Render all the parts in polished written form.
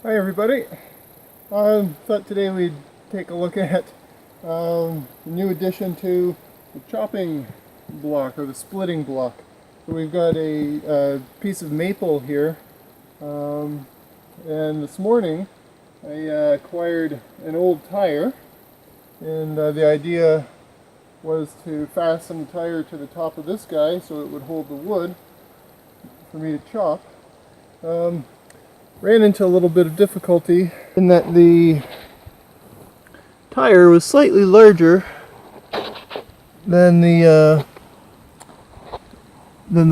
Hi everybody. Thought today we'd take a look at the new addition to the chopping block or the splitting block. So we've got a piece of maple here, and this morning I acquired an old tire, and the idea was to fasten the tire to the top of this guy so it would hold the wood for me to chop. Ran into a little bit of difficulty in that the tire was slightly larger than the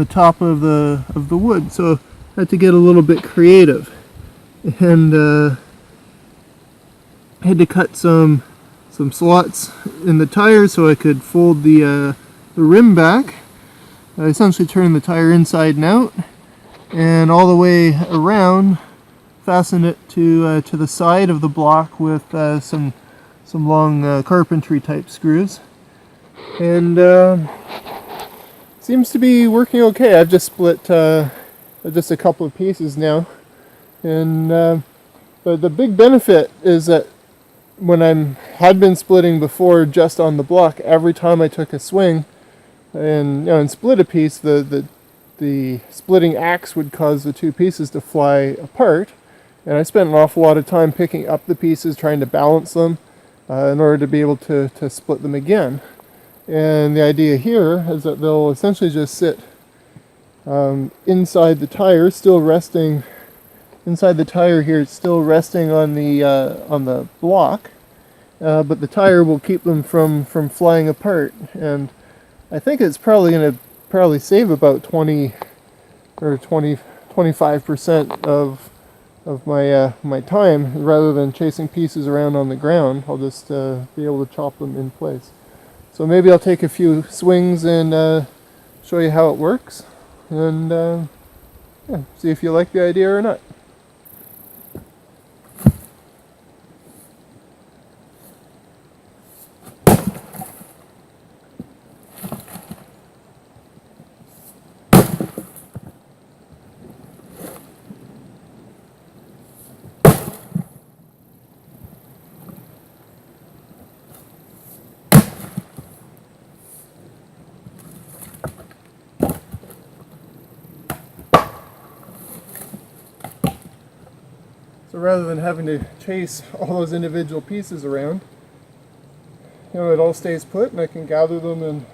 top of the wood, so I had to get a little bit creative, and I had to cut some slots in the tire so I could fold the rim back. I essentially turned the tire inside and out, and all the way around. Fasten it to the side of the block with some long carpentry type screws, and seems to be working okay. I've just split just a couple of pieces now, and the big benefit is that when had been splitting before just on the block, every time I took a swing and split a piece, the splitting axe would cause the two pieces to fly apart. And I spent an awful lot of time picking up the pieces, trying to balance them in order to be able to split them again. And the idea here is that they'll essentially just sit inside the tire, still resting inside the tire here. It's still resting on the block, but the tire will keep them from flying apart. And I think it's probably going to save about 20 or 25% of my time. Rather than chasing pieces around on the ground, I'll just be able to chop them in place. So maybe I'll take a few swings and show you how it works, and yeah, see if you like the idea or not. So rather than having to chase all those individual pieces around, it all stays put, and I can gather them and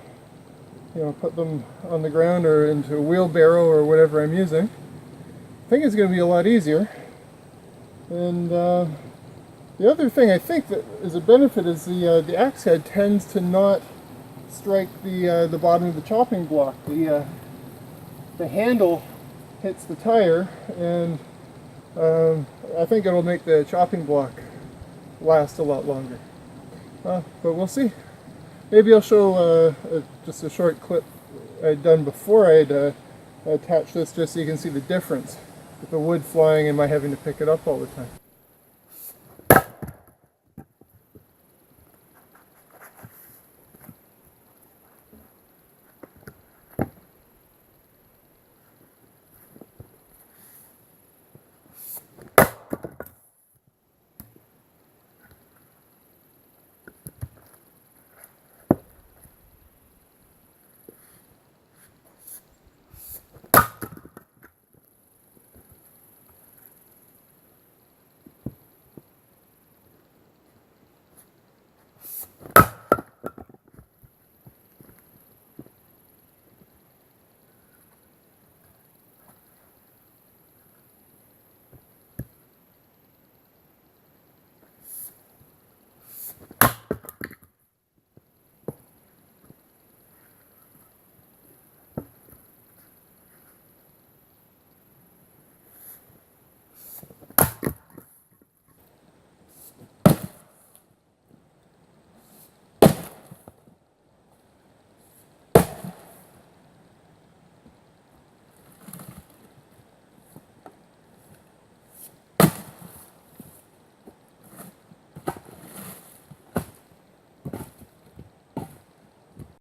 put them on the ground or into a wheelbarrow or whatever I'm using. I think it's going to be a lot easier. And the other thing I think that is a benefit is the axe head tends to not strike the bottom of the chopping block. The handle hits the tire, and I think it'll make the chopping block last a lot longer. But we'll see. Maybe I'll show just a short clip I'd done before I'd attached this, just so you can see the difference with the wood flying and my having to pick it up all the time.